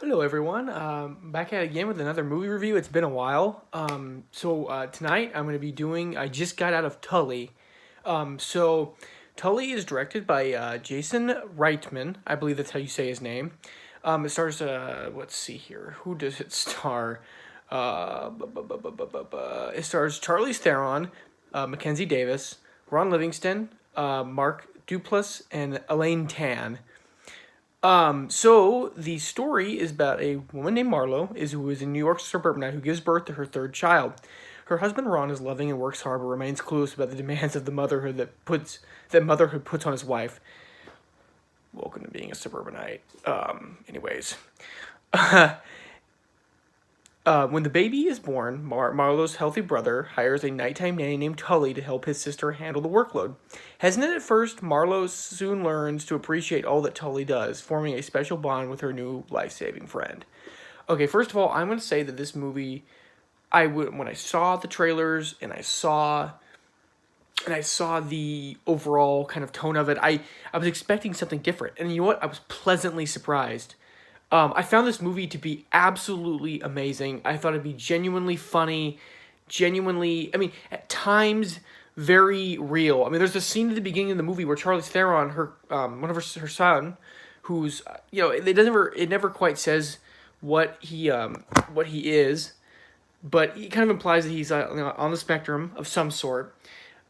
Hello, everyone. Back at it again with another movie review. It's been a while. Tonight I'm going to be doing. I just got out of Tully. Tully is directed by Jason Reitman. I believe that's how you say his name. It stars. Let's see here. Who does it star? It stars Charlize Theron, Mackenzie Davis, Ron Livingston, Mark Duplass, and Elaine Tan. So the story is about a woman named Marlo, who is a New York suburbanite who gives birth to her third child. Her husband Ron is loving and works hard, but remains clueless about the demands of the motherhood that motherhood puts on his wife. Welcome to being a suburbanite. Anyways, when the baby is born, Marlo's healthy brother hires a nighttime nanny named Tully to help his sister handle the workload. Hesitant at first, Marlo soon learns to appreciate all that Tully does, forming a special bond with her new life-saving friend. Okay, first of all, I'm going to say that this movie, when I saw the trailers and I saw the overall kind of tone of it, I was expecting something different. And you know what? I was pleasantly surprised. I found this movie to be absolutely amazing. I thought it'd be genuinely funny, at times very real. I mean, there's a scene at the beginning of the movie where Charlize Theron, her son, who's it never quite says what he is, but he kind of implies that he's on the spectrum of some sort.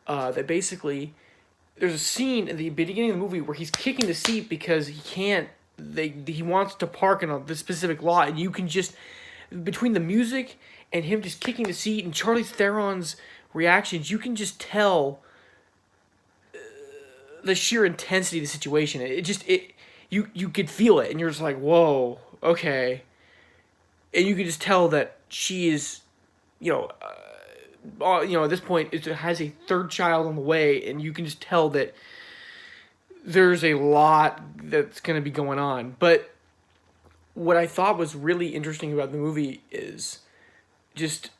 That basically, there's a scene at the beginning of the movie where he's kicking the seat because he can't. He wants to park in this specific lot, and you can just, between the music and him just kicking the seat and Charlize Theron's reactions, you can just tell the sheer intensity of the situation. You could feel it, and you're just like, whoa, okay, and you can just tell that she is, at this point it has a third child on the way, and you can just tell that there's a lot that's going to be going on. But what I thought was really interesting about the movie is just,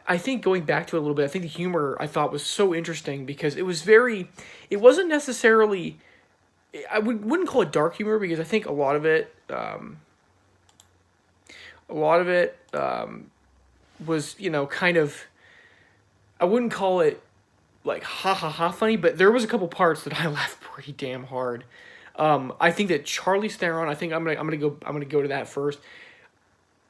I think going back to it a little bit, I think the humor I thought was so interesting because it wasn't necessarily, I wouldn't call it dark humor because I think a lot of it was, kind of, I wouldn't call it like ha ha ha funny, but there was a couple parts that I laughed pretty damn hard. I think that Charlize Theron, I think I'm gonna go to that first.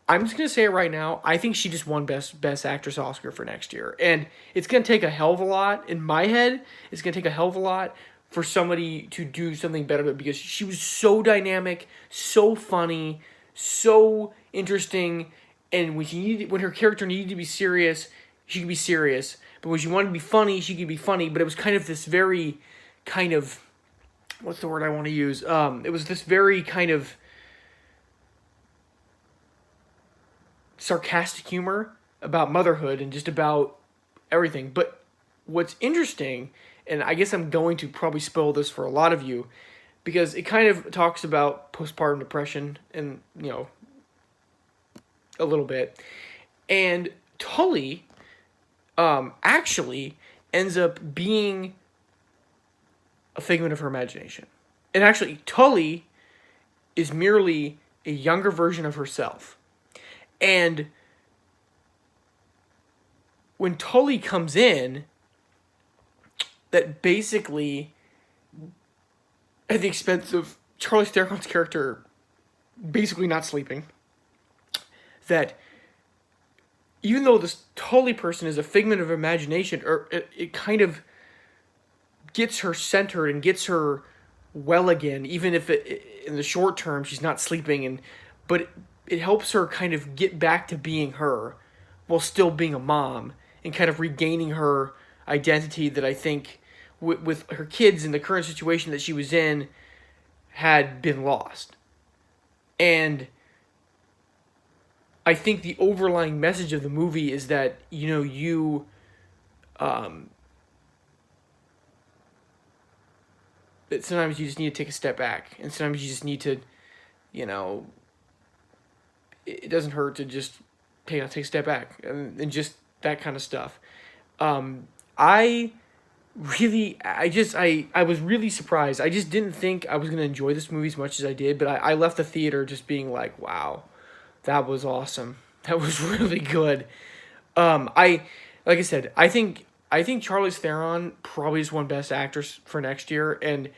I'm just gonna say it right now. I think she just won best actress Oscar for next year, and it's gonna take a hell of a lot in my head. It's gonna take a hell of a lot for somebody to do something better because she was so dynamic, so funny, so interesting, and when her character needed to be serious, she could be serious. But when she wanted to be funny, she could be funny. But it was kind of this very kind of, what's the word I want to use? It was this very kind of sarcastic humor about motherhood and just about everything. But what's interesting, and I guess I'm going to probably spoil this for a lot of you, because it kind of talks about postpartum depression and, a little bit. And Tully actually ends up being a figment of her imagination. And actually, Tully is merely a younger version of herself. And when Tully comes in, that basically, at the expense of Charlize Theron's character basically not sleeping, that even though this Tully person is a figment of imagination, or it kind of gets her centered and gets her well again, even if in the short term she's not sleeping, but it helps her kind of get back to being her while still being a mom and kind of regaining her identity that I think with her kids in the current situation that she was in had been lost. And I think the overlying message of the movie is that, that sometimes you just need to take a step back, and sometimes you just need to, it doesn't hurt to just take a step back, and just that kind of stuff. I really, I was really surprised. I just didn't think I was gonna enjoy this movie as much as I did, but I left the theater just being like, wow, that was awesome. That was really good. I like I said, I think Charlize Theron probably just won Best Actress for next year, and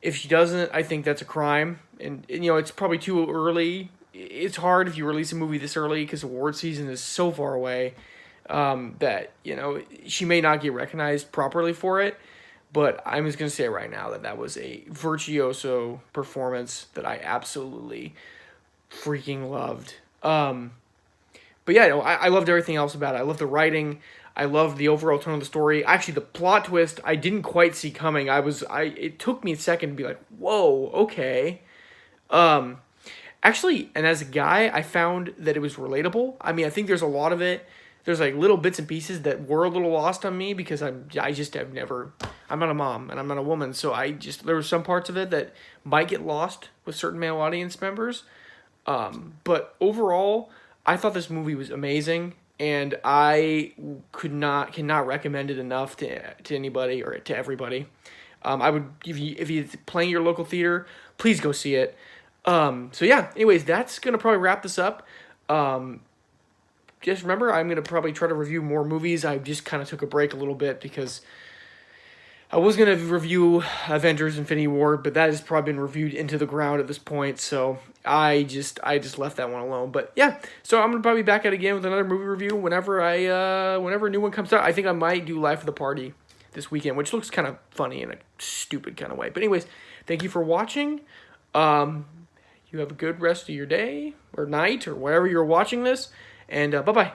if she doesn't, I think that's a crime. And it's probably too early. It's hard if you release a movie this early because award season is so far away, that she may not get recognized properly for it. But I'm just gonna say right now that that was a virtuoso performance that I absolutely freaking loved. But yeah, no, I loved everything else about it. I loved the writing. I loved the overall tone of the story. Actually, the plot twist I didn't quite see coming. It took me a second to be like, whoa, okay. Um, Actually, and as a guy, I found that it was relatable. I mean, I think there's a lot of it. There's like little bits and pieces that were a little lost on me because I just have never. I'm not a mom and I'm not a woman, so there were some parts of it that might get lost with certain male audience members. But overall, I thought this movie was amazing, and I cannot recommend it enough to anybody or to everybody. I would if you playing your local theater, please go see it. So yeah. Anyways, that's gonna probably wrap this up. Um, just remember, I'm gonna probably try to review more movies. I just kind of took a break a little bit because I was gonna review Avengers: Infinity War, but that has probably been reviewed into the ground at this point. So I just left that one alone. But yeah, so I'm gonna probably be back at it again with another movie review whenever a new one comes out. I think I might do Life of the Party this weekend, which looks kind of funny in a stupid kind of way. But anyways, thank you for watching. You have a good rest of your day or night or wherever you're watching this, and bye bye.